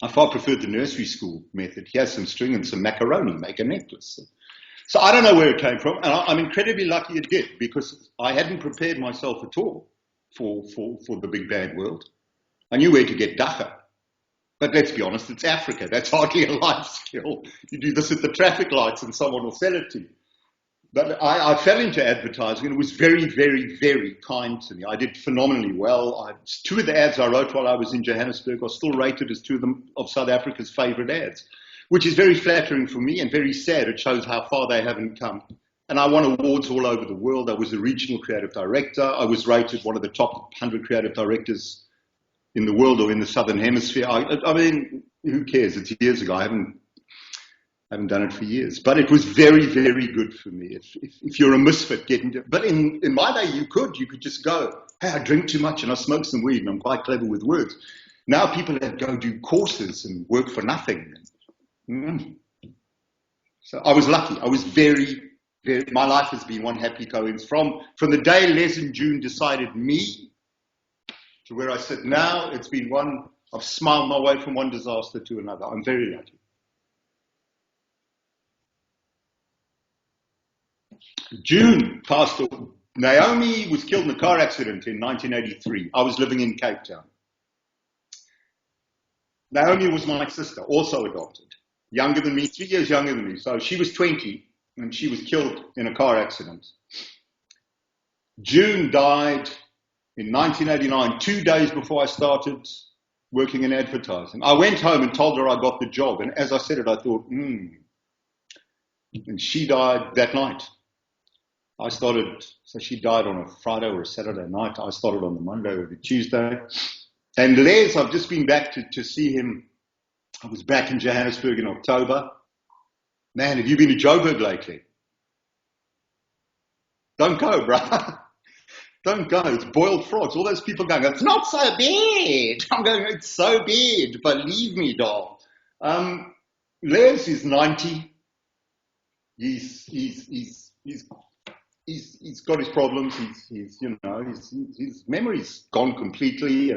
I far preferred the nursery school method. Here's some string and some macaroni, make a necklace. So I don't know where it came from, and I'm incredibly lucky it did, because I hadn't prepared myself at all for the big bad world. I knew where to get dacha. But let's be honest, it's Africa. That's hardly a life skill. You do this at the traffic lights and someone will sell it to you. But I fell into advertising, and it was very, very, very kind to me. I did phenomenally well. Two of the ads I wrote while I was in Johannesburg are still rated as two of South Africa's favorite ads, which is very flattering for me and very sad. It shows how far they haven't come. And I won awards all over the world. I was a regional creative director. I was rated one of the top 100 creative directors in the world or in the Southern Hemisphere. I mean, who cares? It's years ago. I haven't done it for years. But it was very, very good for me. If you're a misfit, but in my day, you could just go, hey, I drink too much and I smoke some weed and I'm quite clever with words. Now people have to go do courses and work for nothing. So I was lucky. I was very, very, my life has been one happy coincidence. From the day Les and June decided me to where I sit now, it's been one, I've smiled my way from one disaster to another. I'm very lucky. June passed away. Naomi was killed in a car accident in 1983. I was living in Cape Town. Naomi was my sister, also adopted. Younger than me, 3 years younger than me. So she was 20 and she was killed in a car accident. June died in 1989, 2 days before I started working in advertising. I went home and told her I got the job. And as I said it, I thought, And she died that night. So she died on a Friday or a Saturday night. I started on the Monday or the Tuesday. And Les, I've just been back to see him. I was back in Johannesburg in October. Man, have you been to Joburg lately? Don't go, brother. Don't go. It's boiled frogs. All those people going, it's not so bad. I'm going, it's so bad. Believe me, doll. Les is 90. He's got his problems. His memory's gone completely,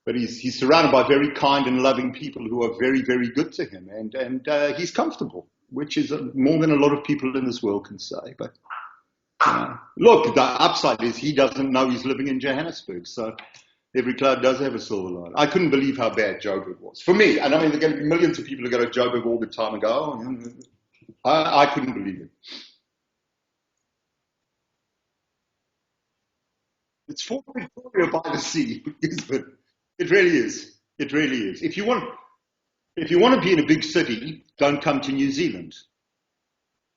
but he's surrounded by very kind and loving people who are very, very good to him, and he's comfortable, which is more than a lot of people in this world can say. But look, the upside is he doesn't know he's living in Johannesburg, so every cloud does have a silver line. I couldn't believe how bad Joburg was for me, and I mean there are going to be millions of people who go to Joburg all the time and go, I couldn't believe it. It's Fort Victoria by the sea, Gisborne. It really is. It really is. If you want to be in a big city, don't come to New Zealand.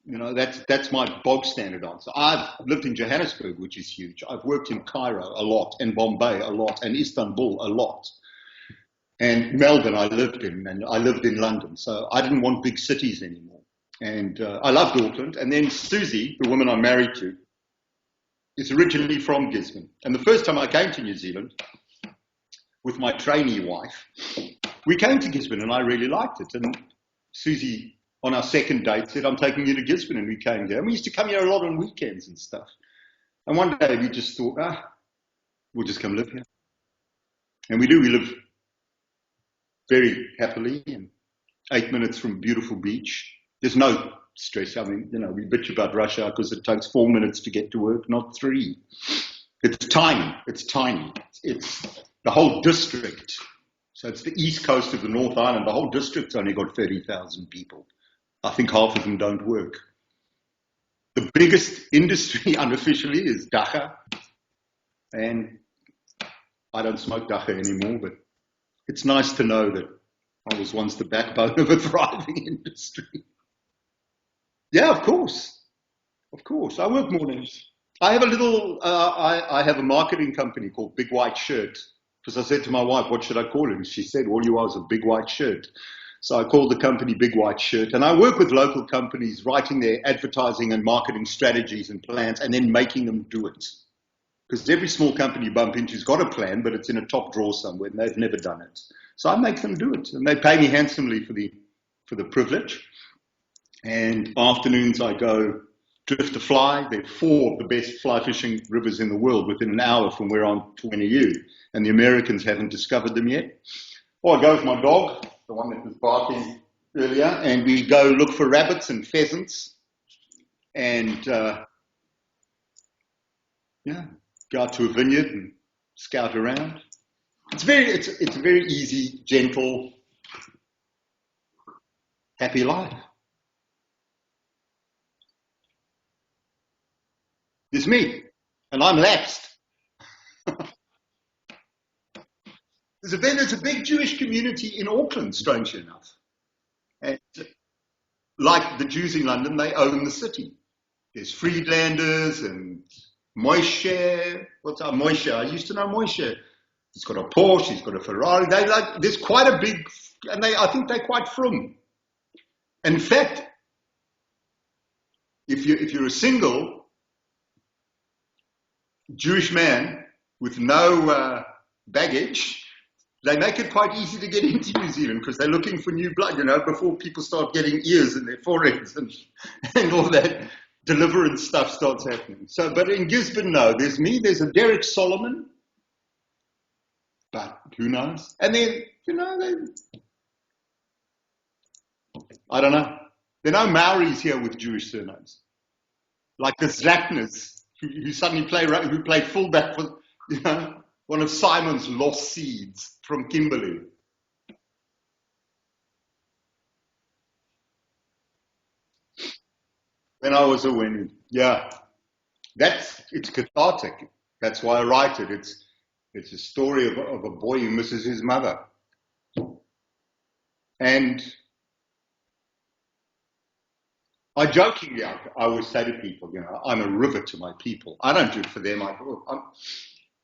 That's my bog standard answer. I've lived in Johannesburg, which is huge. I've worked in Cairo a lot, and Bombay a lot, and Istanbul a lot. And Melbourne I lived in, and I lived in London. So I didn't want big cities anymore. And I loved Auckland. And then Susie, the woman I'm married to, is originally from Gisborne. And the first time I came to New Zealand with my trainee wife, we came to Gisborne and I really liked it. And Susie, on our second date, said, I'm taking you to Gisborne, and we came here. And we used to come here a lot on weekends and stuff. And one day we just thought, we'll just come live here. And we do. We live very happily and 8 minutes from a beautiful beach. There's no stress. I mean, we bitch about rush hour because it takes 4 minutes to get to work, not 3. It's tiny. It's tiny. It's the whole district. So it's the east coast of the North Island. The whole district's only got 30,000 people. I think half of them don't work. The biggest industry unofficially is dacha. And I don't smoke dacha anymore, but it's nice to know that I was once the backbone of a thriving industry. Yeah, of course. Of course. I work mornings. I have I have a marketing company called Big White Shirt, because I said to my wife, what should I call it? And she said, all you are is a big white shirt. So I called the company Big White Shirt, and I work with local companies writing their advertising and marketing strategies and plans and then making them do it. Because every small company you bump into has got a plan, but it's in a top drawer somewhere and they've never done it. So I make them do it, and they pay me handsomely for the privilege. And afternoons I go drift a fly. There are 4 of the best fly fishing rivers in the world within an hour from where I'm talking to you, and the Americans haven't discovered them yet. Or I go with my dog. the one that was barking earlier, and we go look for rabbits and pheasants, and go out to a vineyard and scout around. It's a very easy, gentle, happy life. There's me, and I'm lapsed. There's a big Jewish community in Auckland, strangely enough. And like the Jews in London, they own the city. There's Friedlanders and Moshe. What's our Moshe? I used to know Moshe. He's got a Porsche, he's got a Ferrari. There's quite a big, and I think they're quite frum. In fact, if you're a single Jewish man with no baggage, they make it quite easy to get into New Zealand because they're looking for new blood, before people start getting ears in their foreheads and all that deliverance stuff starts happening. So, but in Gisborne, no, there's me, there's a Derek Solomon, but who knows? And then, I don't know. There are no Maoris here with Jewish surnames, like the Zlatners, who suddenly who played fullback for, one of Simon's lost seeds from Kimberley. When I was a Wendy, it's cathartic. That's why I write it. It's a story of a boy who misses his mother, and I jokingly, I always say to people, I'm a river to my people. I don't do it for them.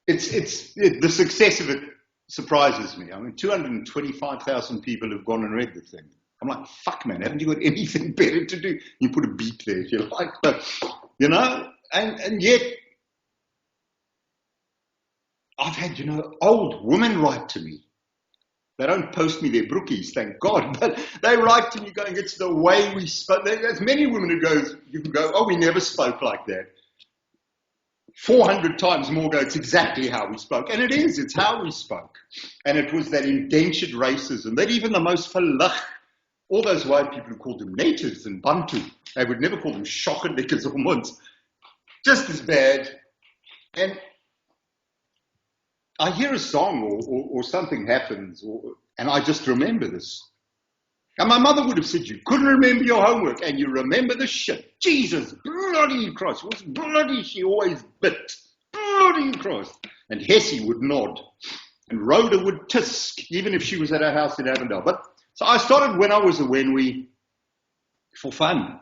The success of it surprises me. I mean, 225,000 people have gone and read the thing. I'm like, fuck, man, haven't you got anything better to do? You put a beat there if you like, but, and yet I've had, old women write to me. They don't post me their brookies, thank God, but they write to me going, it's the way we spoke. There's many women you can go, oh, we never spoke like that. 400 times more go, it's exactly how we spoke. And it's how we spoke. And it was that indentured racism, that even the most verlig, all those white people who called them natives and Bantu, they would never call them Schochendickers or Munds. Just as bad. And I hear a song or something happens, and I just remember this. And my mother would have said, you couldn't remember your homework, and you remember the shit. Jesus, bloody Christ. It was bloody, she always bit. Bloody Christ. And Hessie would nod. And Rhoda would tisk, even if she was at her house in Avondale. So I started when I was a Wenwe for fun.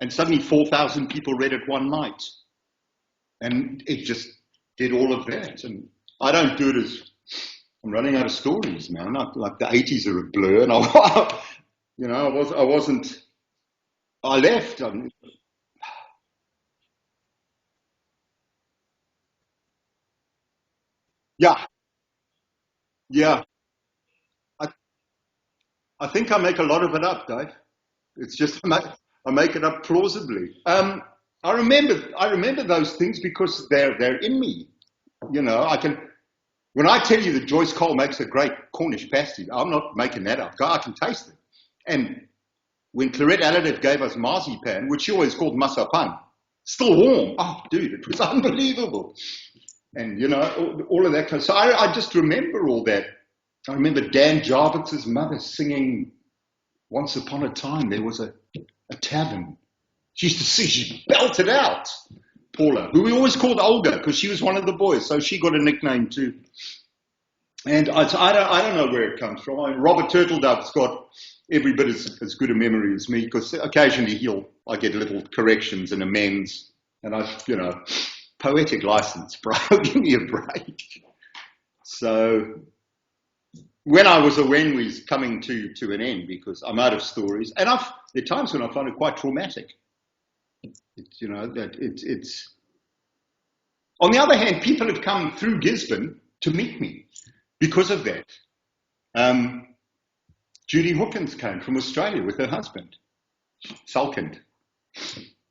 And suddenly 4,000 people read it one night. And it just did all of that. And I don't do it I'm running out of stories, man. Like the 80s are a blur, and I left. Yeah. I think I make a lot of it up, Dave. It's just I make it up plausibly. I remember those things because they're in me. When I tell you that Joyce Cole makes a great Cornish pasty, I'm not making that up. I can taste it. And when Clarette Aladev gave us marzipan, which she always called masapan, still warm. Oh, dude, it was unbelievable. And, all of that. So I just remember all that. I remember Dan Jarvitz's mother singing, Once Upon a Time, there was a tavern. She used to sing, she belted out. Paula, who we always called Olga because she was one of the boys, so she got a nickname too. And I don't know where it comes from. Robert Turtledove's got every bit as good a memory as me because occasionally I get little corrections and amends, and poetic license, bro, give me a break. So when I was a Wenwe's coming to an end because I'm out of stories, and there are times when I find it quite traumatic. It's on the other hand, people have come through Gisborne to meet me because of that. Judy Hawkins came from Australia with her husband, Salkind.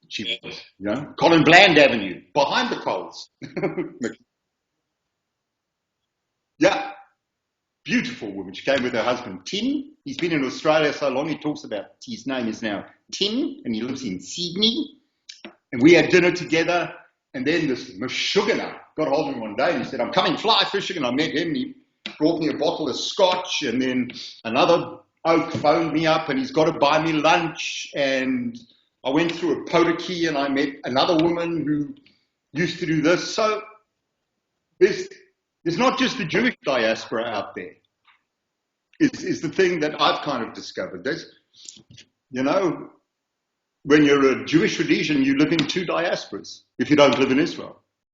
She was, Colin Bland Avenue, behind the Coles. Yeah, beautiful woman. She came with her husband, Tim. He's been in Australia so long, he talks about, his name is now Tim, and he lives in Sydney. And we had dinner together, and then this Meshuggah got hold of me one day, and he said, I'm coming fly fishing, and I met him, and he brought me a bottle of scotch, and then another oak phoned me up, and he's got to buy me lunch, and I went through a potaki, and I met another woman who used to do this. So there's not just the Jewish diaspora out there, is the thing that I've kind of discovered. There's, you know, when you're a Jewish Rhodesian, you live in two diasporas if you don't live in Israel.